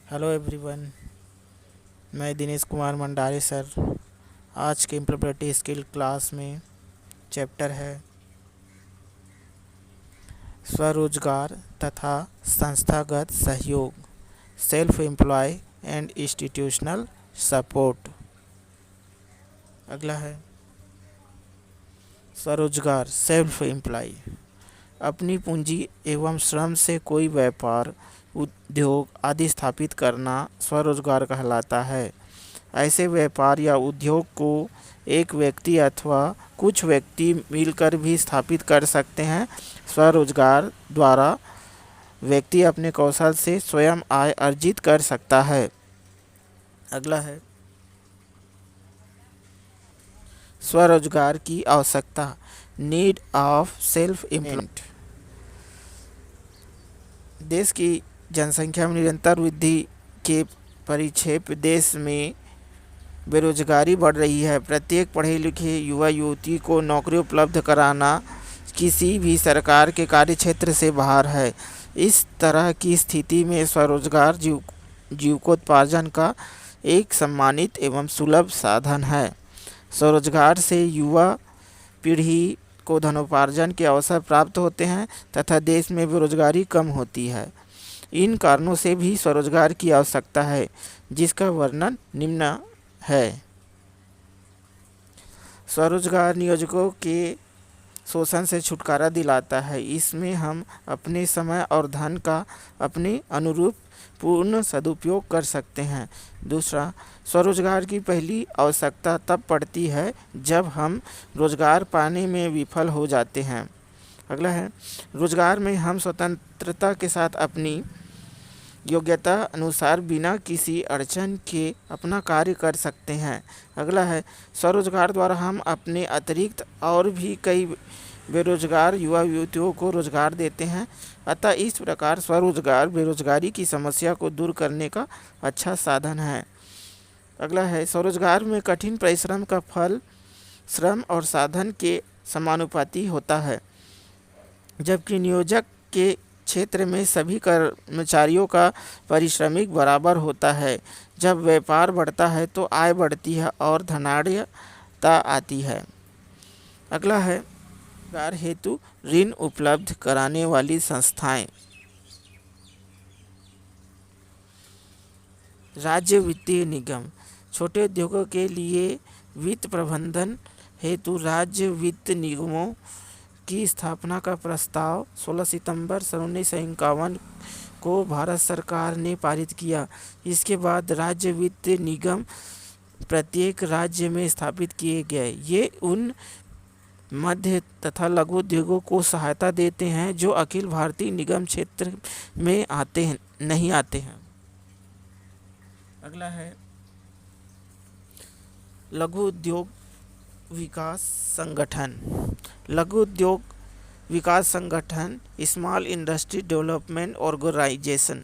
Hello everyone. मैं Dinesh Kumar मंडारे sir. आज के एम्प्लॉयबिलिटी स्किल क्लास में चैप्टर है स्वरोजगार तथा संस्थागत सहयोग, self employ and institutional support. अगला है स्वरोजगार सेल्फ एम्प्लॉय। अपनी पूंजी एवं श्रम से कोई व्यापार, उद्योग आदि स्थापित करना स्वरोजगार कहलाता है। ऐसे व्यापार या उद्योग को एक व्यक्ति अथवा कुछ व्यक्ति मिलकर भी स्थापित कर सकते हैं। स्वरोजगार द्वारा व्यक्ति अपने कौशल से स्वयं आय अर्जित कर सकता है। अगला है स्वरोजगार की आवश्यकता, नीड ऑफ सेल्फ एम्प्लॉयमेंट। देश की जनसंख्या में निरंतर वृद्धि के परिप्रेक्ष्य देश में बेरोजगारी बढ़ रही है। प्रत्येक पढ़े लिखे युवा युवती को नौकरी उपलब्ध कराना किसी भी सरकार के कार्यक्षेत्र से बाहर है। इस तरह की स्थिति में स्वरोजगार जीविकोपार्जन का एक सम्मानित एवं सुलभ साधन है। स्वरोजगार से युवा पीढ़ी को धनोपार्जन के अवसर प्राप्त होते हैं तथा देश में बेरोजगारी कम होती है। इन कारणों से भी स्वरोजगार की आवश्यकता है, जिसका वर्णन निम्न है। स्वरोजगार नियोजकों के शोषण से छुटकारा दिलाता है। इसमें हम अपने समय और धन का अपने अनुरूप पूर्ण सदुपयोग कर सकते हैं। दूसरा, स्वरोजगार की पहली आवश्यकता तब पड़ती है जब हम रोजगार पाने में विफल हो जाते हैं। अगला है रोजगार में हम स्वतंत्रता के साथ अपनी योग्यता अनुसार बिना किसी अड़चन के अपना कार्य कर सकते हैं। अगला है स्वरोजगार द्वारा हम अपने अतिरिक्त और भी कई बेरोजगार युवा युवतियों को रोजगार देते हैं। अतः इस प्रकार स्वरोजगार बेरोजगारी की समस्या को दूर करने का अच्छा साधन है। अगला है स्वरोजगार में कठिन परिश्रम का फल श्रम और साधन के समानुपाती होता है, जबकि नियोजक के क्षेत्र में सभी कर्मचारियों का पारिश्रमिक बराबर होता है। जब व्यापार बढ़ता है तो आय बढ़ती है और धनाढ़ता आती है। अगला है रोजगार हेतु ऋण उपलब्ध कराने वाली संस्थाएं। राज्य वित्तीय निगम छोटे उद्योगों के लिए वित्त प्रबंधन हेतु राज्य वित्त निगमों की स्थापना का प्रस्ताव 16 सितंबर 1951 को भारत सरकार ने पारित किया। इसके बाद राज्य वित्त निगम प्रत्येक राज्य में स्थापित किए गए। ये उन मध्य तथा लघु उद्योगों को सहायता देते हैं जो अखिल भारतीय निगम क्षेत्र में नहीं आते हैं। अगला है लघु उद्योग विकास संगठन। लघु उद्योग विकास संगठन स्मॉल इंडस्ट्री डेवलपमेंट ऑर्गेनाइजेशन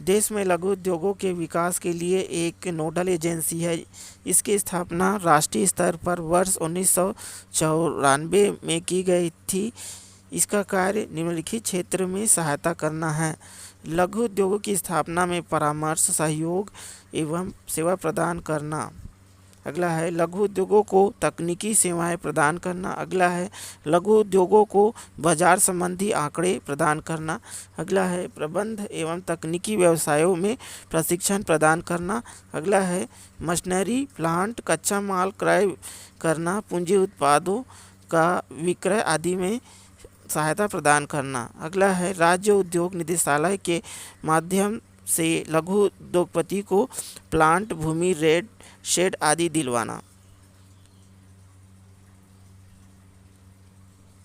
देश में लघु उद्योगों के विकास के लिए एक नोडल एजेंसी है। इसकी स्थापना राष्ट्रीय स्तर पर वर्ष 1994 में की गई थी। इसका कार्य निम्नलिखित क्षेत्र में सहायता करना है। लघु उद्योगों की स्थापना में परामर्श, सहयोग एवं सेवा प्रदान करना। अगला है लघु उद्योगों को तकनीकी सेवाएं प्रदान करना। अगला है लघु उद्योगों को बाजार संबंधी आंकड़े प्रदान करना। अगला है प्रबंध एवं तकनीकी व्यवसायों में प्रशिक्षण प्रदान करना। अगला है मशीनरी प्लांट, कच्चा माल क्रय करना, पूंजी उत्पादों का विक्रय आदि में सहायता प्रदान करना। अगला है राज्य उद्योग निदेशालय के माध्यम से लघु उद्योगपति को प्लांट, भूमि, रेट, शेड आदि दिलवाना।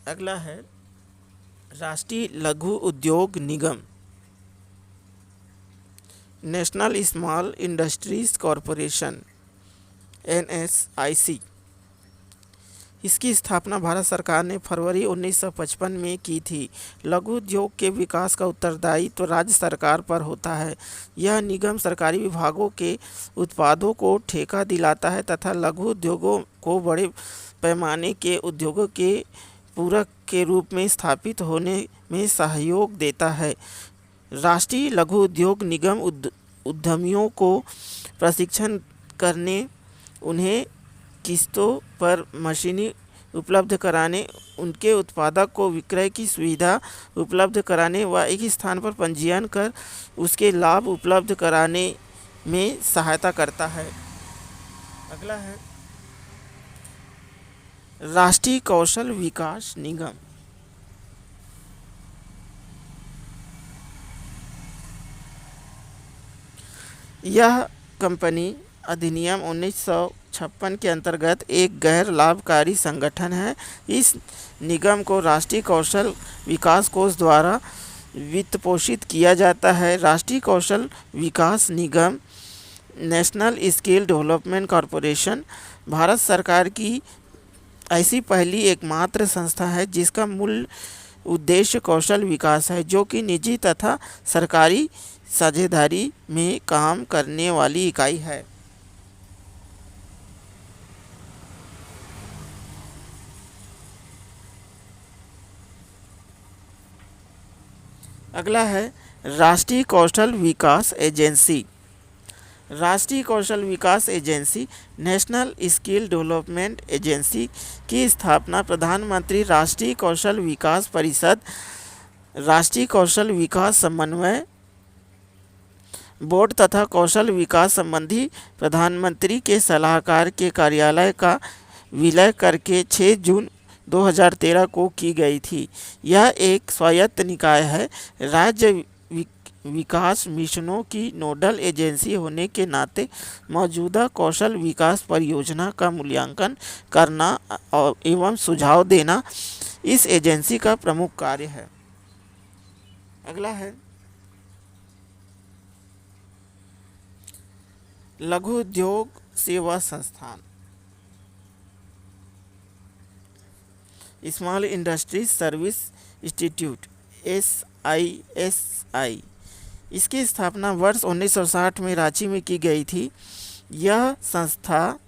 अगला है राष्ट्रीय लघु उद्योग निगम, national small industries corporation NSIC। इसकी स्थापना भारत सरकार ने फरवरी 1955 में की थी। लघु उद्योग के विकास का उत्तरदायित्व तो राज्य सरकार पर होता है। यह निगम सरकारी विभागों के उत्पादों को ठेका दिलाता है तथा लघु उद्योगों को बड़े पैमाने के उद्योगों के पूरक के रूप में स्थापित होने में सहयोग देता है। राष्ट्रीय लघु उद्योग निगम उद्यमियों को प्रशिक्षण करने, उन्हें किस्तों पर मशीनें उपलब्ध कराने, उनके उत्पादक को विक्रय की सुविधा उपलब्ध कराने व एक ही स्थान पर पंजीयन कर उसके लाभ उपलब्ध कराने में सहायता करता है। अगला है राष्ट्रीय कौशल विकास निगम। यह कंपनी अधिनियम 1956 के अंतर्गत एक गैर लाभकारी संगठन है। इस निगम को राष्ट्रीय कौशल विकास कोष द्वारा वित्त पोषित किया जाता है। राष्ट्रीय कौशल विकास निगम national skill development corporation Bharat सरकार की ऐसी पहली एकमात्र संस्था है जिसका मूल उद्देश्य कौशल विकास है, जो कि निजी तथा सरकारी साझेदारी में काम करने वाली इकाई है। अगला है राष्ट्रीय कौशल विकास एजेंसी। राष्ट्रीय कौशल विकास agency national skill development agency की स्थापना प्रधानमंत्री राष्ट्रीय कौशल विकास परिषद, राष्ट्रीय कौशल विकास समन्वय बोर्ड तथा कौशल विकास संबंधी प्रधानमंत्री के सलाहकार के कार्यालय का विलय करके 6 जून 2013 को की गई थी। यह एक स्वायत्त निकाय है। राज्य विकास मिशनों की नोडल एजेंसी होने के नाते मौजूदा कौशल विकास परियोजना का मूल्यांकन करना एवं सुझाव देना इस एजेंसी का प्रमुख कार्य है। अगला है लघु उद्योग सेवा संस्थान, small industries service institute SISI। इसकी स्थापना वर्ष 1960 में रांची में की गई थी। यह संस्था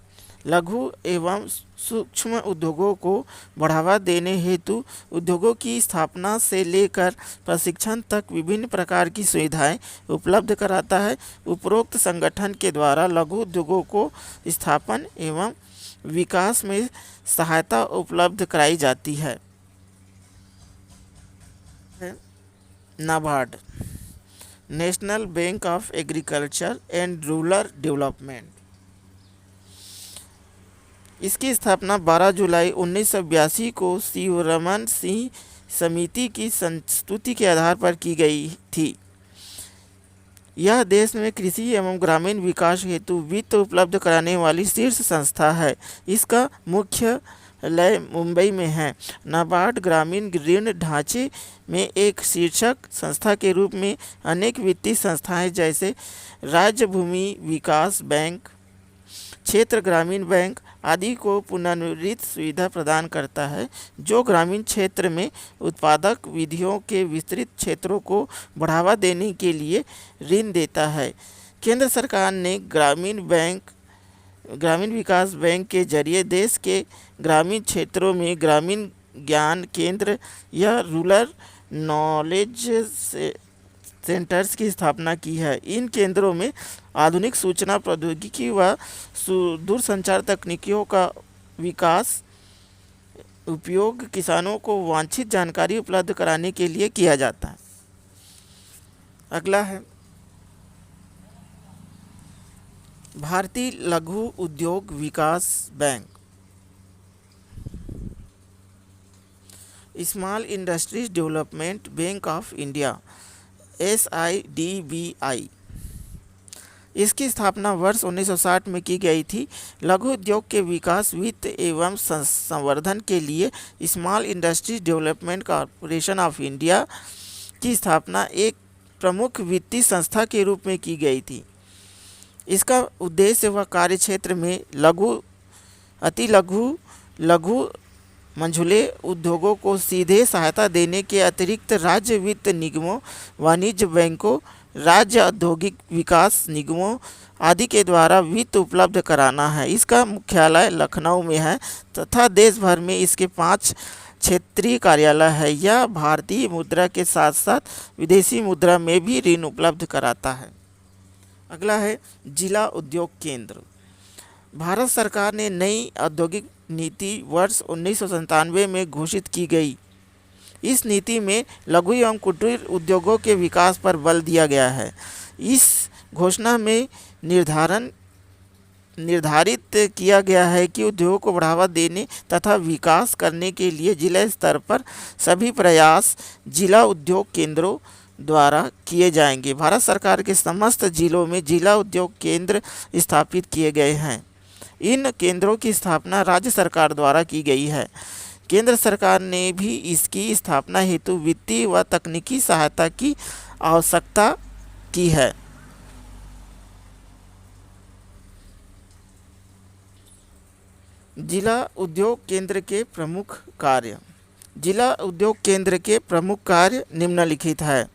लघु एवं सूक्ष्म उद्योगों को बढ़ावा देने हेतु उद्योगों की स्थापना से लेकर प्रशिक्षण तक विभिन्न प्रकार की सुविधाएं उपलब्ध कराता है। उपरोक्त संगठन के द्वारा लघु उद्योगों को स्थापन एवं विकास में सहायता उपलब्ध कराई जाती है। NABARD national bank of agriculture and rural development. इसकी स्थापना 12 जुलाई 1982 को शिवरमन सिंह समिति की संस्तुति के आधार पर की गई थी। यह देश में कृषि एवं ग्रामीण विकास हेतु वित्त उपलब्ध कराने वाली शीर्ष संस्था है। इसका मुख्यालय मुंबई में है। नाबार्ड ग्रामीण ऋण ढांचे में एक शीर्षक संस्था के रूप में अनेक वित्तीय संस्थाएं जैसे राज्य भूमि विकास बैंक, क्षेत्र ग्रामीण बैंक आदि को पुनर्निर्मित सुविधा प्रदान करता है, जो ग्रामीण क्षेत्र में उत्पादक विधियों के विस्तृत क्षेत्रों को बढ़ावा देने के लिए ऋण देता है। केंद्र सरकार ने ग्रामीण विकास बैंक के जरिए देश के ग्रामीण क्षेत्रों में ग्रामीण ज्ञान केंद्र या रूरल नॉलेज सेंटर्स की स्थापना की है। इन केंद्रों में आधुनिक सूचना प्रौद्योगिकी व दूरसंचार तकनीकों का विकास उपयोग किसानों को वांछित जानकारी उपलब्ध कराने के लिए किया जाता है। अगला है भारतीय लघु उद्योग विकास bank, small industries development bank of India SIDBI। इसकी स्थापना वर्ष 1960 में की गई थी। लघु उद्योग के विकास, वित्त एवं संवर्धन के लिए small industries development corporation of India की स्थापना एक प्रमुख वित्तीय संस्था के रूप में की गई थी। इसका उद्देश्य व कार्य क्षेत्र में लघु, अति लघु, लघु मंझले उद्योगों को सीधे सहायता देने के अतिरिक्त राज्य वित्त निगमों, वाणिज्य बैंकों, राज्य औद्योगिक विकास निगमों आदि के द्वारा वित्त उपलब्ध कराना है। इसका मुख्यालय लखनऊ में है तथा देश भर में इसके 5 क्षेत्रीय कार्यालय है। यह भारतीय मुद्रा के साथ साथ विदेशी मुद्रा में भी ऋण उपलब्ध कराता है। अगला है जिला उद्योग केंद्र। भारत सरकार ने नई औद्योगिक नीति वर्ष 1997 में घोषित की गई। इस नीति में लघु एवं कुटीर उद्योगों के विकास पर बल दिया गया है। इस घोषणा में निर्धारित किया गया है कि उद्योग को बढ़ावा देने तथा विकास करने के लिए जिला स्तर पर सभी प्रयास जिला उद्योग केंद्रों द्वारा किए जाएंगे। भारत सरकार के समस्त जिलों में जिला उद्योग केंद्र स्थापित किए गए हैं। इन केंद्रों की स्थापना राज्य सरकार द्वारा की गई है। केंद्र सरकार ने भी इसकी स्थापना हेतु वित्तीय व तकनीकी सहायता की आवश्यकता की है। जिला उद्योग केंद्र के प्रमुख कार्य। जिला उद्योग केंद्र के प्रमुख कार्य निम्नलिखित है।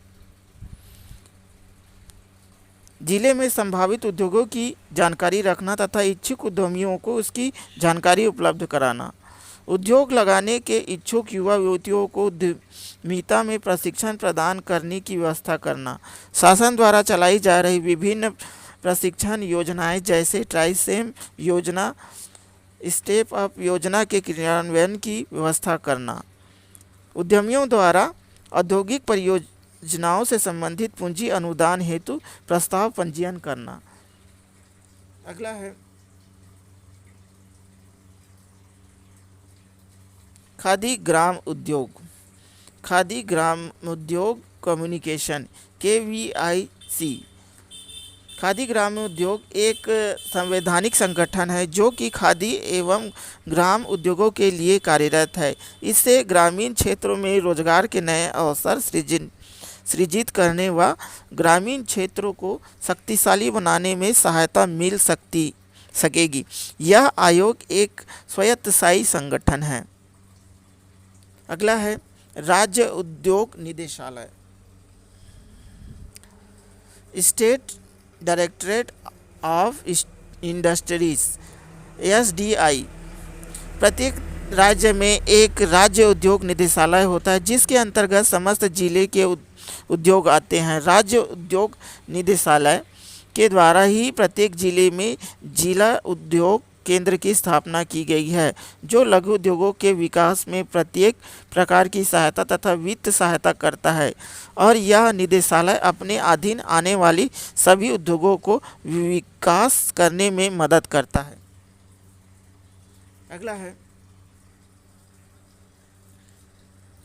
जिले में संभावित उद्योगों की जानकारी रखना तथा इच्छुक उद्यमियों को उसकी जानकारी उपलब्ध कराना। उद्योग लगाने के इच्छुक युवा युवतियों को उद्यमिता में प्रशिक्षण प्रदान करने की व्यवस्था करना। शासन द्वारा चलाई जा रही विभिन्न प्रशिक्षण योजनाएं जैसे ट्राइसेम योजना, स्टेप अप योजना के क्रियान्वयन की व्यवस्था करना। उद्यमियों द्वारा औद्योगिक परियोजनाओं से संबंधित पूंजी अनुदान हेतु प्रस्ताव पंजीयन करना। अगला है खादी ग्राम उद्योग। खादी ग्राम उद्योग कम्युनिकेशन KVIC। खादी ग्राम उद्योग एक संवैधानिक संगठन है जो कि खादी एवं ग्राम उद्योगों के लिए कार्यरत है। इससे ग्रामीण क्षेत्रों में रोजगार के नए अवसर सृजित करने व ग्रामीण क्षेत्रों को शक्तिशाली बनाने में सहायता मिल सकेगी। यह आयोग एक स्वायत्तशासी संगठन है। अगला है राज्य उद्योग निदेशालय। State directorate of industries SDI। प्रत्येक राज्य में एक राज्य उद्योग निदेशालय होता है जिसके अंतर्गत समस्त जिले के उद्योग आते हैं। राज्य उद्योग निदेशालय के द्वारा ही प्रत्येक जिले में जिला उद्योग केंद्र की स्थापना की गई है जो लघु उद्योगों के विकास में प्रत्येक प्रकार की सहायता तथा वित्त सहायता करता है और यह निदेशालय अपने अधीन आने वाली सभी उद्योगों को विकास करने में मदद करता है। अगला है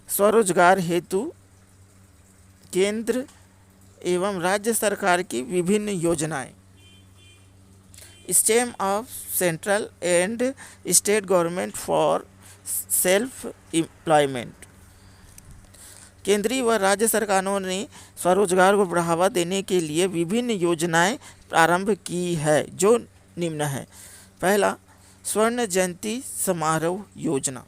स्वरोजगार हेतु केंद्र एवं राज्य सरकार की विभिन्न योजनाएं। Stem of central and state government for self employment. केंद्रीय व राज्य सरकारों ने स्वरोजगार को बढ़ावा देने के लिए विभिन्न योजनाएं प्रारंभ की है जो निम्न है। पहला, स्वर्ण जयंती समारोह योजना।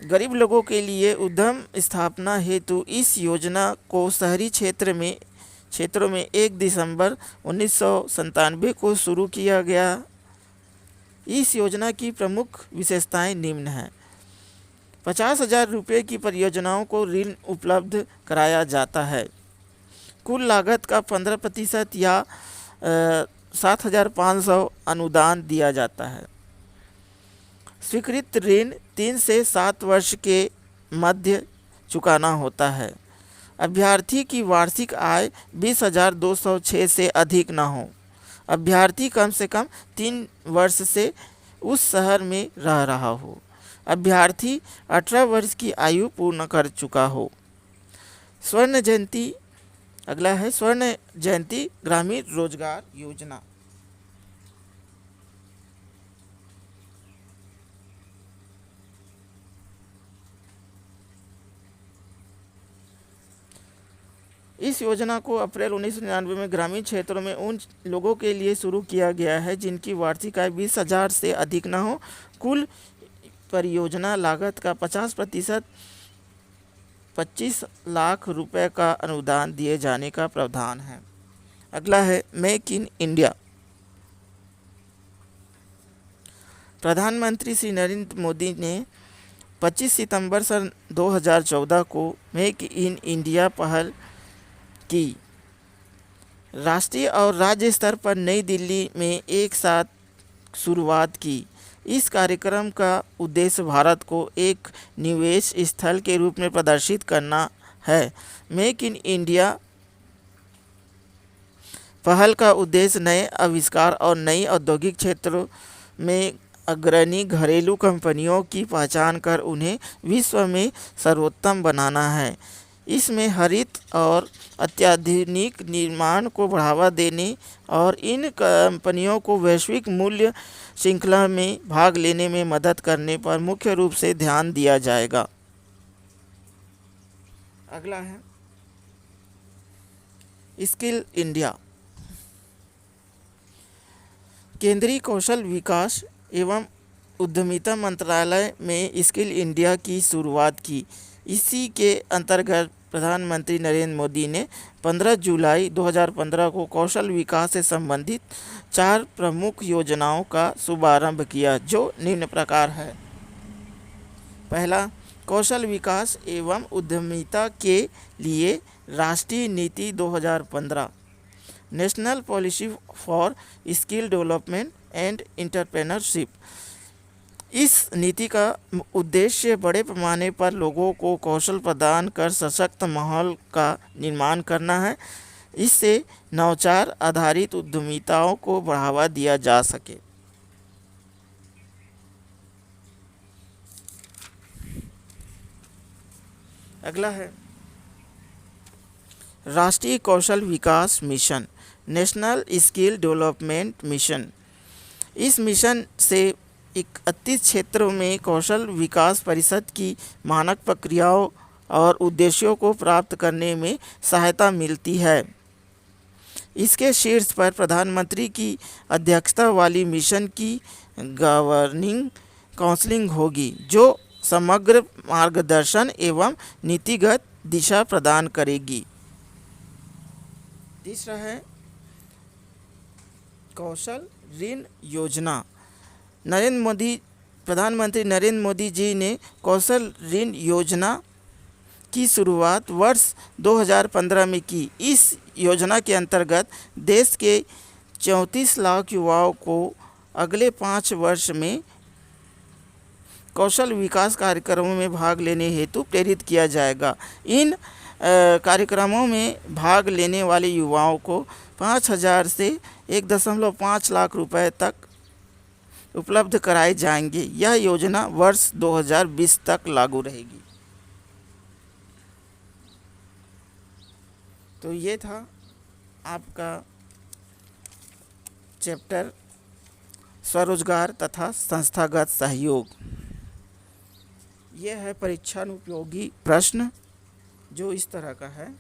गरीब लोगों के लिए उद्यम स्थापना हेतु इस योजना को शहरी क्षेत्रों में 1 दिसंबर 1997 को शुरू किया गया। इस योजना की प्रमुख विशेषताएं निम्न हैं। 50,000 रुपये की परियोजनाओं को ऋण उपलब्ध कराया जाता है। कुल लागत का 15% या 7,500 अनुदान दिया जाता है। स्वीकृत ऋण 3 से 7 वर्ष के मध्य चुकाना होता है। अभ्यर्थी की वार्षिक आय 20,206 से अधिक न हो। अभ्यर्थी कम से कम 3 वर्ष से उस शहर में रह रहा हो। अभ्यर्थी 18 वर्ष की आयु पूर्ण कर चुका हो। स्वर्ण जयंती। अगला है स्वर्ण जयंती ग्रामीण रोजगार योजना। इस योजना को अप्रैल 1999 में ग्रामीण क्षेत्रों में उन लोगों के लिए शुरू किया गया है जिनकी वार्षिक आय 20,000 से अधिक न हो। कुल परियोजना लागत का 50% 25 लाख रुपए का अनुदान दिए जाने का प्रावधान है। अगला है मेक इन इंडिया। प्रधानमंत्री श्री नरेंद्र मोदी ने 25 सितंबर सन 2014 को मेक इन इंडिया पहल की राष्ट्रीय और राज्य स्तर पर नई दिल्ली में एक साथ शुरुआत की। इस कार्यक्रम का उद्देश्य भारत को एक निवेश स्थल के रूप में प्रदर्शित करना है। मेक इन इंडिया पहल का उद्देश्य नए आविष्कार और नई औद्योगिक क्षेत्रों में अग्रणी घरेलू कंपनियों की पहचान कर उन्हें विश्व में सर्वोत्तम बनाना है। इसमें हरित और अत्याधुनिक निर्माण को बढ़ावा देने और इन कंपनियों को वैश्विक मूल्य श्रृंखला में भाग लेने में मदद करने पर मुख्य रूप से ध्यान दिया जाएगा। अगला है स्किल इंडिया। केंद्रीय कौशल विकास एवं उद्यमिता मंत्रालय में स्किल इंडिया की शुरुआत की। इसी के अंतर्गत प्रधानमंत्री नरेंद्र मोदी ने 15 जुलाई 2015 को कौशल विकास से संबंधित 4 प्रमुख योजनाओं का शुभारंभ किया, जो निम्न प्रकार है। पहला, कौशल विकास एवं उद्यमिता के लिए राष्ट्रीय नीति 2015, national policy for skill development and entrepreneurship. इस नीति का उद्देश्य बड़े पैमाने पर लोगों को कौशल प्रदान कर सशक्त माहौल का निर्माण करना है। इससे नवाचार आधारित उद्यमिताओं को बढ़ावा दिया जा सके। अगला है राष्ट्रीय कौशल विकास mission, national skill development mission. इस मिशन से 31 क्षेत्रों में कौशल विकास परिषद की मानक प्रक्रियाओं और उद्देश्यों को प्राप्त करने में सहायता मिलती है। इसके शीर्ष पर प्रधानमंत्री की अध्यक्षता वाली मिशन की गवर्निंग काउंसिल होगी, जो समग्र मार्गदर्शन एवं नीतिगत दिशा प्रदान करेगी। तीसरा है कौशल ऋण योजना। प्रधानमंत्री नरेंद्र मोदी जी ने कौशल ऋण योजना की शुरुआत वर्ष 2015 में की। इस योजना के अंतर्गत देश के 34 लाख युवाओं को अगले 5 वर्ष में कौशल विकास कार्यक्रमों में भाग लेने हेतु प्रेरित किया जाएगा। इन कार्यक्रमों में भाग लेने वाले युवाओं को 5,000 से 1.5 लाख रुपए तक उपलब्ध कराए जाएंगे। यह योजना वर्ष 2020 तक लागू रहेगी। तो ये था आपका चैप्टर स्वरोजगार तथा संस्थागत सहयोग। यह है परीक्षानुपयोगी प्रश्न जो इस तरह का है।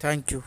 Thank you.